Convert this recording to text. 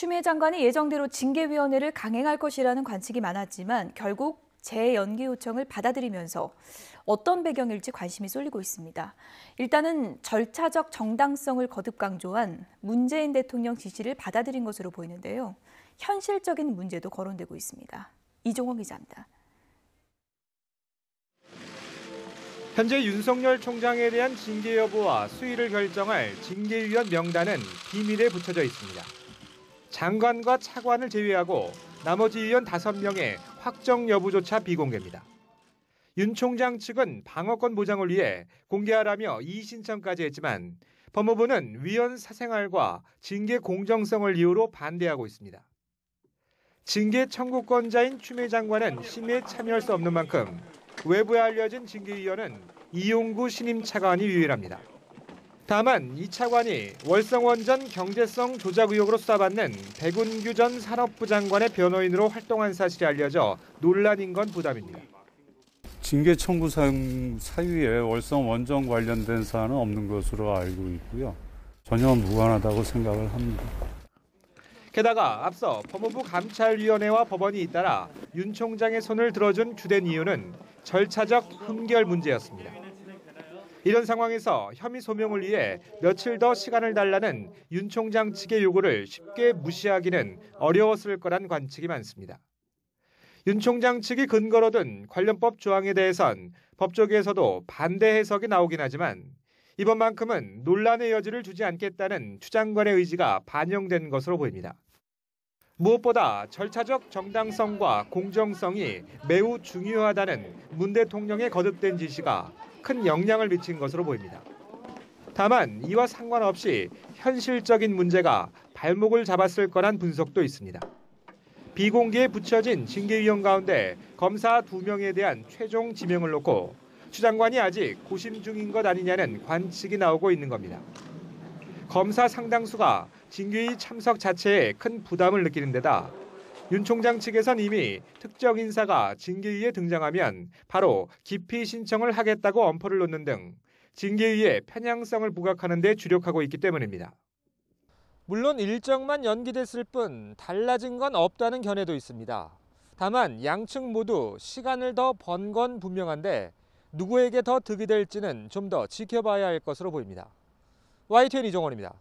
추미애 장관이 예정대로 징계위원회를 강행할 것이라는 관측이 많았지만 결국 재연기 요청을 받아들이면서 어떤 배경일지 관심이 쏠리고 있습니다. 일단은 절차적 정당성을 거듭 강조한 문재인 대통령 지시를 받아들인 것으로 보이는데요. 현실적인 문제도 거론되고 있습니다. 이종호 기자입니다. 현재 윤석열 총장에 대한 징계 여부와 수위를 결정할 징계위원 명단은 비밀에 붙여져 있습니다. 장관과 차관을 제외하고 나머지 위원 5명의 확정 여부조차 비공개입니다. 윤 총장 측은 방어권 보장을 위해 공개하라며 이의 신청까지 했지만 법무부는 위원 사생활과 징계 공정성을 이유로 반대하고 있습니다. 징계 청구권자인 추미애 장관은 심의에 참여할 수 없는 만큼 외부에 알려진 징계위원은 이용구 신임 차관이 유일합니다. 다만 이 차관이 월성원전 경제성 조작 의혹으로 수사받는 백운규 전 산업부 장관의 변호인으로 활동한 사실이 알려져 논란인 건 부담입니다. 징계 청구 사유에 월성원전 관련된 사안은 없는 것으로 알고 있고요. 전혀 무관하다고 생각을 합니다. 게다가 앞서 법무부 감찰위원회와 법원이 잇따라 윤 총장의 손을 들어준 주된 이유는 절차적 흠결 문제였습니다. 이런 상황에서 혐의 소명을 위해 며칠 더 시간을 달라는 윤 총장 측의 요구를 쉽게 무시하기는 어려웠을 거란 관측이 많습니다. 윤 총장 측이 근거로 든 관련법 조항에 대해선 법조계에서도 반대 해석이 나오긴 하지만 이번만큼은 논란의 여지를 주지 않겠다는 추 장관의 의지가 반영된 것으로 보입니다. 무엇보다 절차적 정당성과 공정성이 매우 중요하다는 문 대통령의 거듭된 지시가 큰 영향을 미친 것으로 보입니다. 다만 이와 상관없이 현실적인 문제가 발목을 잡았을 거란 분석도 있습니다. 비공개에 붙여진 징계위원 가운데 검사 2명에 대한 최종 지명을 놓고 추 장관이 아직 고심 중인 것 아니냐는 관측이 나오고 있는 겁니다. 검사 상당수가 징계위 참석 자체에 큰 부담을 느끼는 데다 윤 총장 측에선 이미 특정 인사가 징계위에 등장하면 바로 기피 신청을 하겠다고 엄포를 놓는 등 징계위의 편향성을 부각하는 데 주력하고 있기 때문입니다. 물론 일정만 연기됐을 뿐 달라진 건 없다는 견해도 있습니다. 다만 양측 모두 시간을 더 번 건 분명한데 누구에게 더 득이 될지는 좀 더 지켜봐야 할 것으로 보입니다. YTN 이종원입니다.